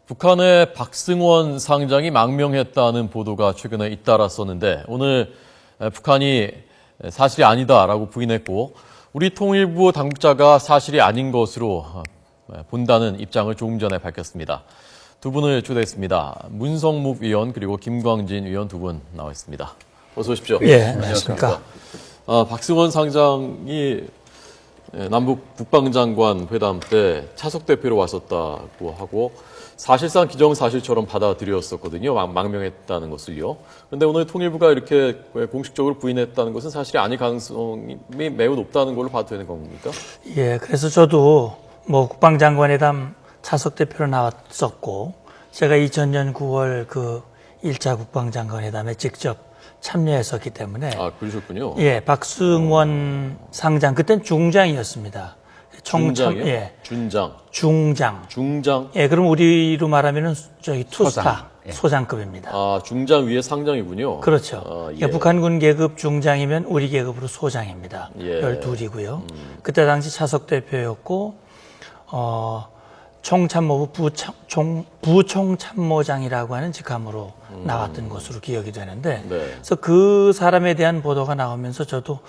북한의 박승원 상장이 망명했다는 보도가 최근에 잇따랐었는데 오늘 북한이 사실이 아니다라고 부인했고 우리 통일부 당국자가 사실이 아닌 것으로 본다는 입장을 조금 전에 밝혔습니다. 두 분을 초대했습니다. 문성묵 위원 그리고 김광진 위원 두 분 나와 있습니다. 어서 오십시오. 예, 안녕하십니까. 박승원 상장이 남북 국방장관 회담 때 차석 대표로 왔었다고 하고 사실상 기정사실처럼 받아들였었거든요. 망명했다는 것을요. 그런데 오늘 통일부가 이렇게 공식적으로 부인했다는 것은 사실이 아닐 가능성이 매우 높다는 걸로 봐도 되는 겁니까? 예, 그래서 저도 국방장관회담 차석 대표로 나왔었고 제가 2000년 9월 그 1차 국방장관회담에 직접 참여했었기 때문에. 아, 그러셨군요. 예, 박승원 상장, 그땐 중장이었습니다. 중장이요? 예. 중장. 중장. 예, 그럼 우리로 말하면은 투스타, 예. 소장급입니다. 아, 중장 위에 상장이군요. 그렇죠. 예. 북한군 계급 중장이면 우리 계급으로 소장입니다. 예. 12이고요. 그때 당시 차석 대표였고, 총참모부 부총참모장이라고 하는 직함으로 나왔던 것으로 기억이 되는데, 네. 그래서 그 사람에 대한 보도가 나오면서 저도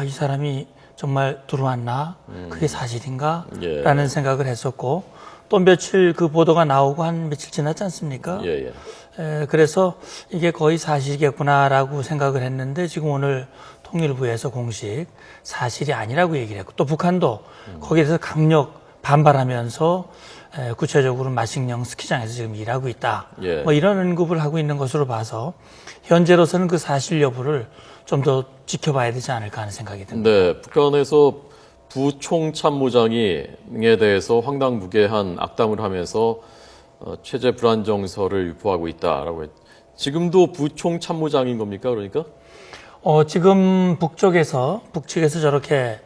이 사람이 정말 들어왔나? 그게 사실인가? 예. 라는 생각을 했었고, 또 며칠 그 보도가 나오고 한 며칠 지났지 않습니까? 예. 그래서 이게 거의 사실이겠구나라고 생각을 했는데 지금 오늘 통일부에서 공식 사실이 아니라고 얘기를 했고 또 북한도 거기에 대해서 강력 반발하면서 구체적으로 마식령 스키장에서 지금 일하고 있다. 예. 이런 언급을 하고 있는 것으로 봐서 현재로서는 그 사실 여부를 좀 더 지켜봐야 되지 않을까 하는 생각이 듭니다. 네, 북한에서 부총참모장에 대해서 황당무계한 악담을 하면서 체제 불안정서를 유포하고 있다라고 지금도 부총참모장인 겁니까? 그러니까? 지금 북측에서 저렇게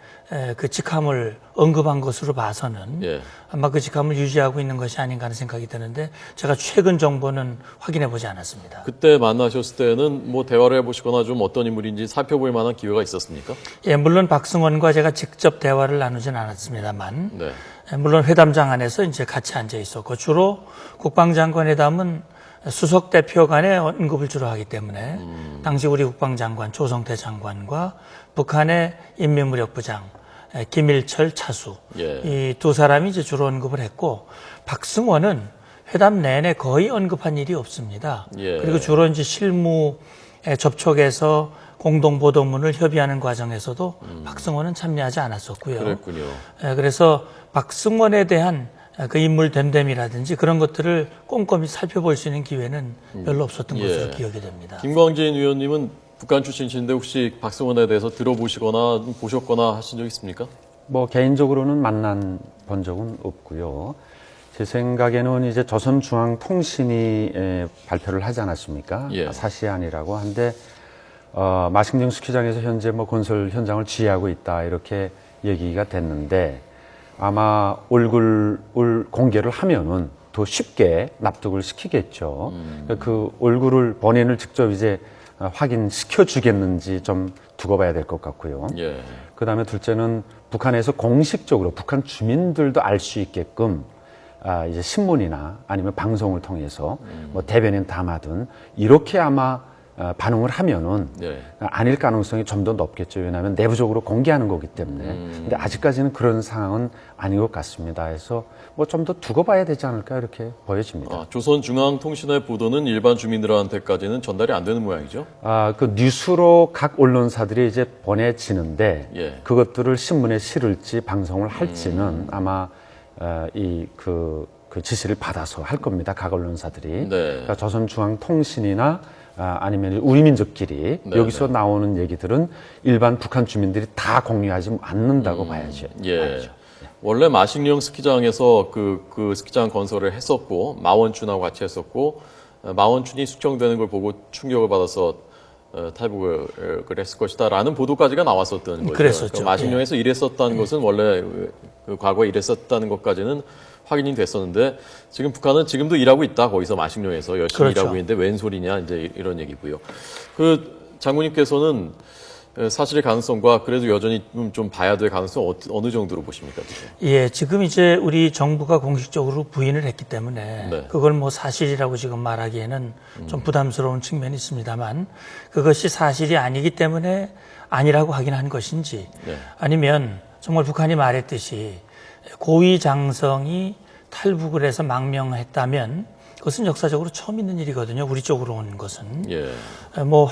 그 직함을 언급한 것으로 봐서는 예. 아마 그 직함을 유지하고 있는 것이 아닌가 하는 생각이 드는데 제가 최근 정보는 확인해 보지 않았습니다. 그때 만나셨을 때는 대화를 해보시거나 좀 어떤 인물인지 살펴볼 만한 기회가 있었습니까? 예, 물론 박승원과 제가 직접 대화를 나누진 않았습니다만, 네. 물론 회담장 안에서 이제 같이 앉아 있었고 주로 국방장관 회담은 수석 대표 간의 언급을 주로 하기 때문에 당시 우리 국방장관 조성태 장관과 북한의 인민무력부장 김일철 차수 예. 이 두 사람이 이제 주로 언급을 했고 박승원은 회담 내내 거의 언급한 일이 없습니다. 예. 그리고 주로 이제 실무에 접촉해서 공동보도문을 협의하는 과정에서도 박승원은 참여하지 않았었고요. 그랬군요. 그래서 박승원에 대한 그 인물 됨됨이라든지 그런 것들을 꼼꼼히 살펴볼 수 있는 기회는 별로 없었던 것으로 기억이 됩니다. 김광진 위원님은 북한 출신이신데 혹시 박승원에 대해서 들어보시거나 보셨거나 하신 적 있습니까? 개인적으로는 만난 본 적은 없고요. 제 생각에는 이제 조선중앙통신이 발표를 하지 않았습니까? 예. 사시안이라고 한데 마식령 스키장에서 현재 건설 현장을 지휘하고 있다 이렇게 얘기가 됐는데 아마 얼굴을 공개를 하면은 더 쉽게 납득을 시키겠죠. 그 얼굴을 본인을 직접 이제 확인시켜 주겠는지 좀 두고 봐야 될 것 같고요. 예. 그다음에 둘째는 북한에서 공식적으로 북한 주민들도 알 수 있게끔 이제 신문이나 아니면 방송을 통해서 대변인 담아둔 이렇게 아마 반응을 하면은 네. 아닐 가능성이 좀 더 높겠죠. 왜냐하면 내부적으로 공개하는 거기 때문에. 근데 아직까지는 그런 상황은 아닌 것 같습니다. 그래서 좀 더 두고 봐야 되지 않을까 이렇게 보여집니다. 조선중앙통신의 보도는 일반 주민들한테까지는 전달이 안 되는 모양이죠? 그 뉴스로 각 언론사들이 이제 보내지는데 예. 그것들을 신문에 실을지 방송을 할지는 아마 그 지시를 받아서 할 겁니다. 각 언론사들이. 네. 그러니까 조선중앙통신이나 아니면 우리민족끼리 여기서 나오는 얘기들은 일반 북한 주민들이 다 공유하지 않는다고 봐야죠. 예. 원래 마식령 스키장에서 그 스키장 건설을 했었고 마원춘하고 같이 했었고 마원춘이 숙청되는 걸 보고 충격을 받아서 탈북을 했을 것이다라는 보도까지가 나왔었던 거죠. 그랬었죠. 그러니까 마식령에서 일했었다는 것은 원래 그 과거에 일했었다는 것까지는 확인이 됐었는데 지금 북한은 지금도 일하고 있다. 거기서 마식령에서 열심히 그렇죠. 일하고 있는데 웬 소리냐 이제 이런 얘기고요. 그 장군님께서는 사실의 가능성과 그래도 여전히 좀 봐야 될 가능성 어느 정도로 보십니까? 지금? 예, 지금 이제 우리 정부가 공식적으로 부인을 했기 때문에 네. 그걸 뭐 사실이라고 지금 말하기에는 좀 부담스러운 측면이 있습니다만 그것이 사실이 아니기 때문에 아니라고 하긴 한 것인지 네. 아니면 정말 북한이 말했듯이 고위장성이 탈북을 해서 망명했다면 그것은 역사적으로 처음 있는 일이거든요. 우리 쪽으로 온 것은. 예. 뭐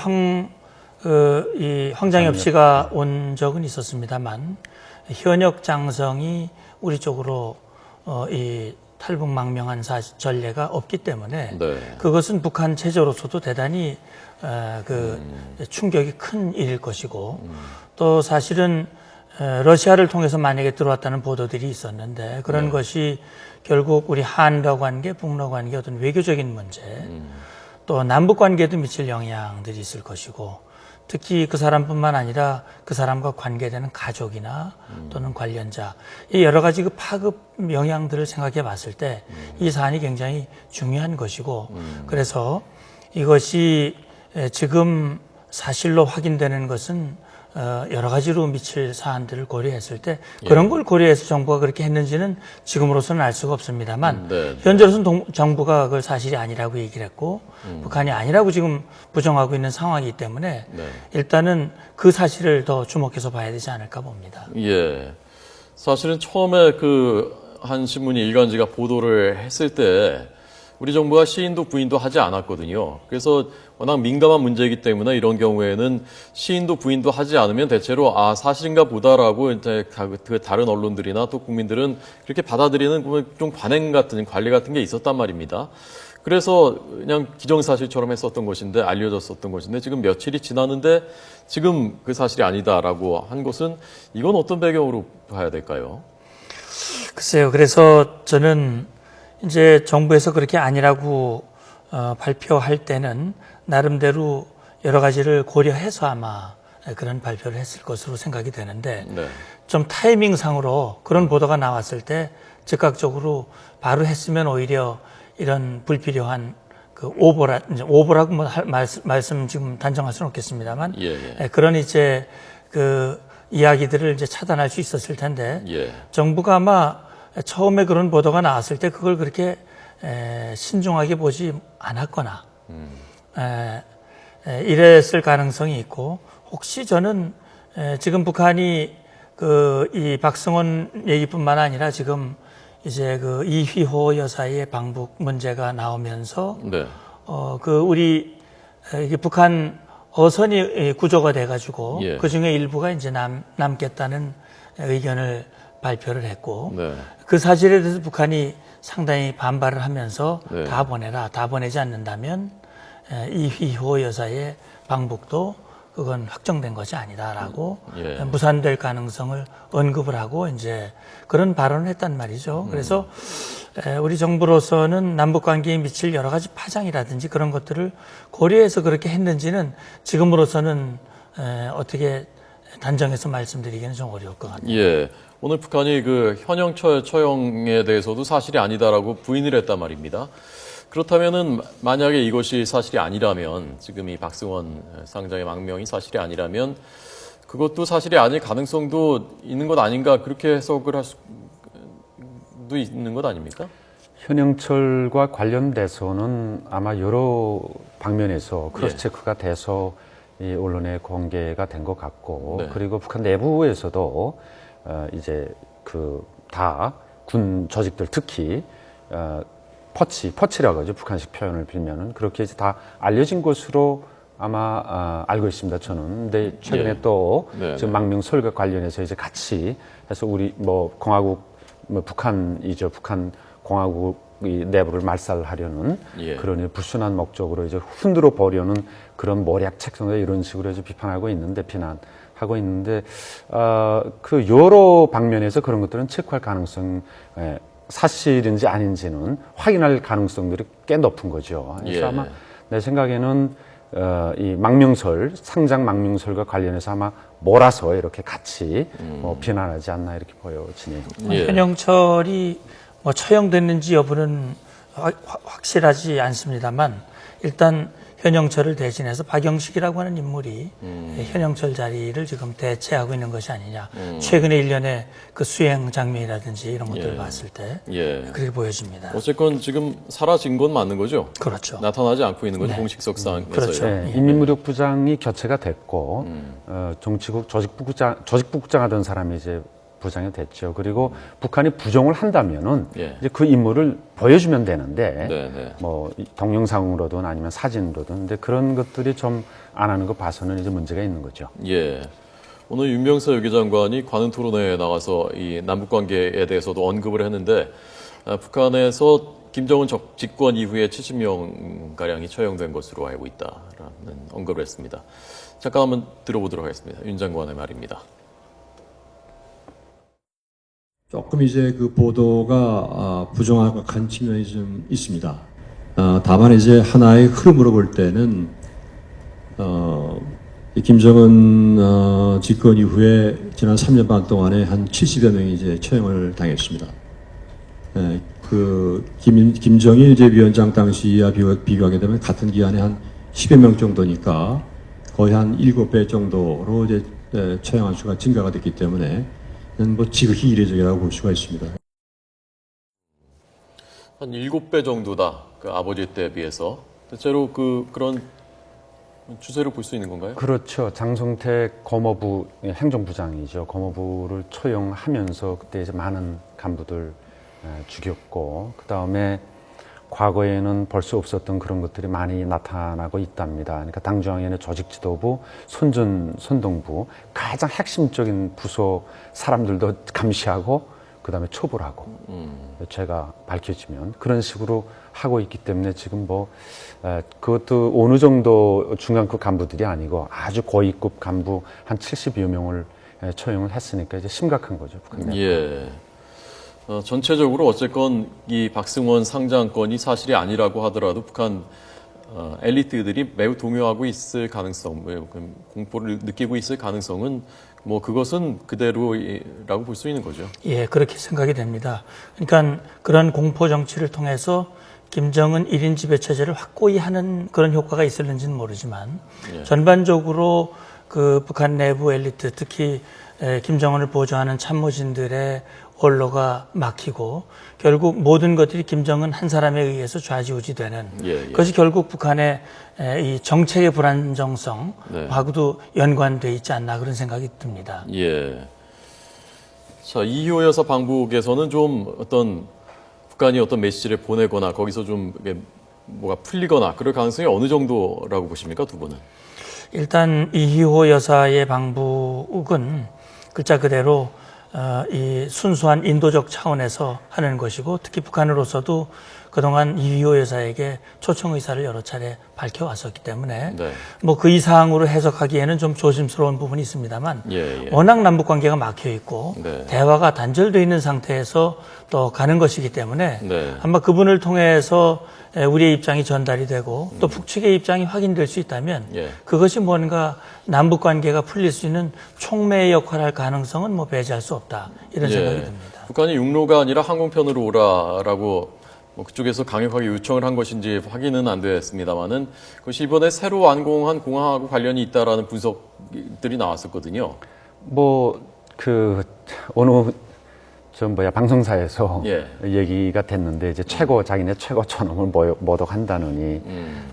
이 황장엽 씨가 온 적은 있었습니다만 현역 장성이 우리 쪽으로 이 탈북 망명한 전례가 없기 때문에 네. 그것은 북한 체제로서도 대단히 충격이 큰 일일 것이고 또 사실은 러시아를 통해서 만약에 들어왔다는 보도들이 있었는데 그런 것이 결국 우리 한러 관계, 북러 관계 어떤 외교적인 문제 또 남북 관계에도 미칠 영향들이 있을 것이고 특히 그 사람뿐만 아니라 그 사람과 관계되는 가족이나 또는 관련자 이 여러 가지 그 파급 영향들을 생각해 봤을 때 이 사안이 굉장히 중요한 것이고 그래서 이것이 지금 사실로 확인되는 것은 여러 가지로 미칠 사안들을 고려했을 때 그런 걸 고려해서 정부가 그렇게 했는지는 지금으로서는 알 수가 없습니다만 네. 현재로서는 정부가 그걸 사실이 아니라고 얘기를 했고 북한이 아니라고 지금 부정하고 있는 상황이기 때문에 네. 일단은 그 사실을 더 주목해서 봐야 되지 않을까 봅니다. 예. 사실은 처음에 한 신문이 일간지가 보도를 했을 때 우리 정부가 시인도 부인도 하지 않았거든요. 그래서 워낙 민감한 문제이기 때문에 이런 경우에는 시인도 부인도 하지 않으면 대체로 사실인가 보다라고 이제 그 다른 언론들이나 또 국민들은 그렇게 받아들이는 좀 관행 같은 관리 같은 게 있었단 말입니다. 그래서 그냥 기정사실처럼 했었던 것인데 알려졌었던 것인데 지금 며칠이 지났는데 지금 그 사실이 아니다라고 한 것은 이건 어떤 배경으로 봐야 될까요? 글쎄요. 그래서 저는 이제 정부에서 그렇게 아니라고 발표할 때는 나름대로 여러 가지를 고려해서 아마 그런 발표를 했을 것으로 생각이 되는데 네. 좀 타이밍상으로 그런 보도가 나왔을 때 즉각적으로 바로 했으면 오히려 이런 불필요한 오보라고 말씀 지금 단정할 수는 없겠습니다만 예. 그런 이제 이야기들을 이제 차단할 수 있었을 텐데 예. 정부가 아마 처음에 그런 보도가 나왔을 때 그걸 그렇게 신중하게 보지 않았거나 이랬을 가능성이 있고 혹시 저는 지금 북한이 이 박승원 얘기뿐만 아니라 지금 이제 이휘호 여사의 방북 문제가 나오면서 네. 이게 북한 어선이 구조가 돼가지고 예. 그 중에 일부가 이제 남겠다는 의견을 발표를 했고 네. 그 사실에 대해서 북한이 상당히 반발을 하면서 네. 다 보내지 않는다면 이휘호 여사의 방북도 그건 확정된 것이 아니다라고 예. 무산될 가능성을 언급을 하고 이제 그런 발언을 했단 말이죠. 그래서 우리 정부로서는 남북 관계에 미칠 여러 가지 파장이라든지 그런 것들을 고려해서 그렇게 했는지는 지금으로서는 어떻게 단정해서 말씀드리기는 좀 어려울 것 같아요. 예. 오늘 북한이 현영 처형에 대해서도 사실이 아니다라고 부인을 했단 말입니다. 그렇다면은 만약에 이것이 사실이 아니라면 지금 이 박승원 상장의 망명이 사실이 아니라면 그것도 사실이 아닐 가능성도 있는 것 아닌가 그렇게 해석을 할 수도 있는 것 아닙니까? 현영철과 관련돼서는 아마 여러 방면에서 크로스 체크가 돼서 이 언론에 공개가 된 것 같고 네. 그리고 북한 내부에서도 이제 다 군 조직들 특히 퍼치라고 하죠. 북한식 표현을 빌면은 그렇게 이제 다 알려진 것으로 아마 알고 있습니다. 저는. 근데 최근에 예. 또 네, 지금 망명 설과 관련해서 이제 같이 해서 우리 공화국 북한이죠. 북한 공화국의 내부를 말살하려는 예. 그런 불순한 목적으로 이제 흔들어 보려는 그런 모략 책정을 이런 식으로 이제 비판하고 있는데 여러 방면에서 그런 것들은 체크할 가능성 사실인지 아닌지는 확인할 가능성들이 꽤 높은 거죠. 그래서 예. 아마 내 생각에는 이 상장 망명설과 관련해서 아마 몰아서 이렇게 같이 비난하지 않나 이렇게 보여지네요. 예. 현영철이 처형됐는지 여부는 확실하지 않습니다만 일단 현영철을 대신해서 박영식이라고 하는 인물이 현영철 자리를 지금 대체하고 있는 것이 아니냐. 최근에 일련의 그 수행 장면이라든지 이런 것들을 봤을 때 그렇게 보여집니다. 어쨌건 지금 사라진 건 맞는 거죠? 그렇죠. 나타나지 않고 있는 거죠, 공식석상에서요. 그렇죠. 네, 인민무력부장이 교체가 됐고 정치국 조직부국장 하던 사람이 이제 부장이 됐죠. 그리고 북한이 부정을 한다면은 이제 그 인물을 보여주면 되는데 뭐 동영상으로든 아니면 사진으로든 근데 그런 것들이 좀 안 하는 거 봐서는 이제 문제가 있는 거죠. 예. 오늘 윤명세 외교장관이 관훈 토론회에 나가서 이 남북 관계에 대해서도 언급을 했는데 북한에서 김정은 집권 이후에 70명 가량이 처형된 것으로 알고 있다라는 언급을 했습니다. 잠깐 한번 들어보도록 하겠습니다. 윤 장관의 말입니다. 조금 이제 그 보도가 부정확한 측면이 좀 있습니다. 다만 이제 하나의 흐름으로 볼 때는 이 김정은 집권 이후에 지난 3년 반 동안에 한 70여 명이 이제 처형을 당했습니다. 그 김정일 이제 위원장 당시와 비교하게 되면 같은 기간에 한 10여 명 정도니까 거의 한 7배 정도로 이제 처형한 수가 증가가 됐기 때문에 뭐 지극히 이례적이라고 볼 수가 있습니다. 한 7배 정도다. 그 아버지 때에 비해서. 대체로 그런 추세를 볼 수 있는 건가요? 그렇죠. 장성택 거모부 행정부장이죠. 거모부를 처형하면서 그때 이제 많은 간부들 죽였고 그 다음에 과거에는 볼 수 없었던 그런 것들이 많이 나타나고 있답니다. 그러니까 당중앙위원회 조직지도부, 선동부 가장 핵심적인 부서 사람들도 감시하고 그 다음에 처벌하고 죄가 밝혀지면 그런 식으로 하고 있기 때문에 지금 뭐 그것도 어느 정도 중간급 간부들이 아니고 아주 고위급 간부 한 70여 명을 처형을 했으니까 이제 심각한 거죠. 북한 내에서. 예. 전체적으로 어쨌건 이 박승원 상장건이 사실이 아니라고 하더라도 북한 엘리트들이 매우 동요하고 있을 가능성, 매우 공포를 느끼고 있을 가능성은 뭐 그것은 그대로라고 볼 수 있는 거죠. 예, 그렇게 생각이 됩니다. 그러니까 그런 공포 정치를 통해서 김정은 1인 지배 체제를 확고히 하는 그런 효과가 있을는지는 모르지만 전반적으로 그 북한 내부 엘리트 특히 김정은을 보좌하는 참모진들의 언로가 막히고 결국 모든 것들이 김정은 한 사람에 의해서 좌지우지되는 그것이 결국 북한의 이 정책의 불안정성하고도 연관돼 있지 않나 그런 생각이 듭니다. 예. 자, 이희호 여사 방북에서는 좀 북한이 어떤 메시지를 보내거나 거기서 좀 뭐가 풀리거나 그럴 가능성이 어느 정도라고 보십니까, 두 분은? 일단 이희호 여사의 방북은 글자 그대로 이 순수한 인도적 차원에서 하는 것이고 특히 북한으로서도 그동안 이희호 여사에게 초청 의사를 여러 차례 밝혀왔었기 때문에 뭐 그 이상으로 해석하기에는 좀 조심스러운 부분이 있습니다만 워낙 남북 관계가 막혀 있고 대화가 단절되어 있는 상태에서 또 가는 것이기 때문에 아마 그분을 통해서 우리의 입장이 전달이 되고 또 북측의 입장이 확인될 수 있다면 그것이 뭔가 남북 관계가 풀릴 수 있는 촉매의 역할을 할 가능성은 뭐 배제할 수 없다 이런 생각이 듭니다. 북한이 육로가 아니라 항공편으로 오라라고 뭐 그쪽에서 강력하게 요청을 한 것인지 확인은 안 됐습니다만은 그것이 이번에 새로 완공한 공항하고 관련이 있다라는 분석들이 나왔었거든요. 뭐 어느 방송사에서 얘기가 됐는데 이제 자기네 최고 존엄을 모독한다느니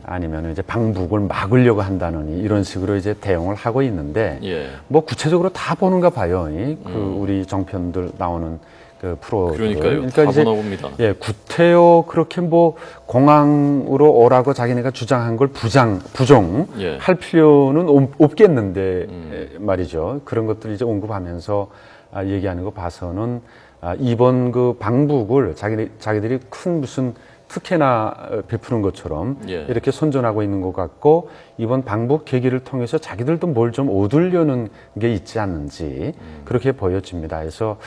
아니면 이제 방북을 막으려고 한다느니 이런 식으로 이제 대응을 하고 있는데 뭐 구체적으로 다 보는가 봐요. 우리 정편들 나오는 그 프로. 그러니까요. 다 보나 봅니다. 구태여 그렇게 뭐 공항으로 오라고 자기네가 주장한 걸 부정할 필요는 없겠는데 말이죠. 그런 것들 이제 언급하면서 얘기하는 거 봐서는 이번 그 방북을 자기들이 큰 무슨 특혜나 베푸는 것처럼 이렇게 선전하고 있는 것 같고 이번 방북 계기를 통해서 자기들도 뭘 좀 얻으려는 게 있지 않는지 그렇게 보여집니다. 그래서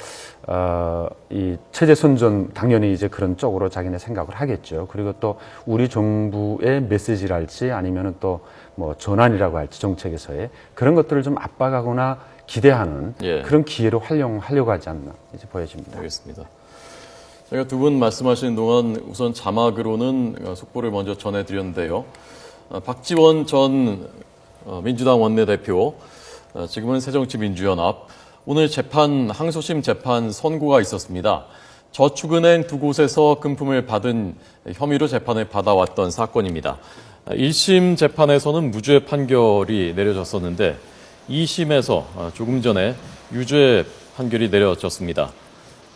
이 체제 선전 당연히 이제 그런 쪽으로 자기네 생각을 하겠죠. 그리고 또 우리 정부의 메시지랄지 아니면은 또 뭐 전환이라고 할지 정책에서의 그런 것들을 좀 압박하거나 기대하는 그런 기회로 활용하려고 하지 않나 이제 보여집니다. 알겠습니다. 제가 두 분 말씀하시는 동안 우선 자막으로는 속보를 먼저 전해드렸는데요. 박지원 전 민주당 원내대표, 지금은 새정치민주연합, 오늘 항소심 재판 선고가 있었습니다. 저축은행 두 곳에서 금품을 받은 혐의로 재판을 받아왔던 사건입니다. 1심 재판에서는 무죄 판결이 내려졌었는데 2심에서 조금 전에 유죄 판결이 내려졌습니다.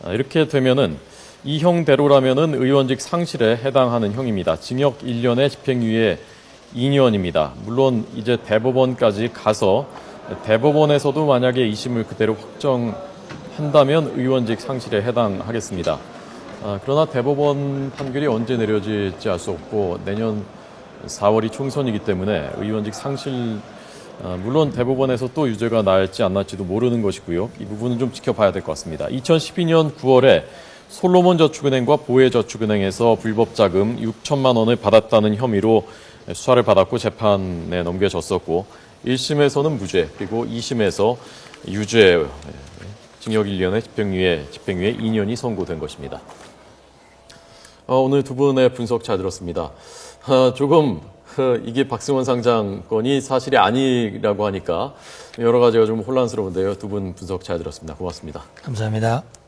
이렇게 되면은 이 형대로라면은 의원직 상실에 해당하는 형입니다. 징역 1년에 집행유예 2년입니다. 물론 이제 대법원까지 가서 대법원에서도 만약에 2심을 그대로 확정한다면 의원직 상실에 해당하겠습니다. 그러나 대법원 판결이 언제 내려질지 알 수 없고 내년 4월이 총선이기 때문에 의원직 상실, 물론 대법원에서 또 유죄가 날지 안 날지도 모르는 것이고요. 이 부분은 좀 지켜봐야 될 것 같습니다. 2012년 9월에 솔로몬저축은행과 보혜저축은행에서 불법 자금 6천만 원을 받았다는 혐의로 수사를 받았고 재판에 넘겨졌었고 1심에서는 무죄, 그리고 2심에서 유죄, 징역 1년에 집행유예 2년이 선고된 것입니다. 오늘 두 분의 분석 잘 들었습니다. 조금 이게 박승원 상장 건이 사실이 아니라고 하니까 여러 가지가 좀 혼란스러운데요. 두 분 분석 잘 들었습니다. 고맙습니다. 감사합니다.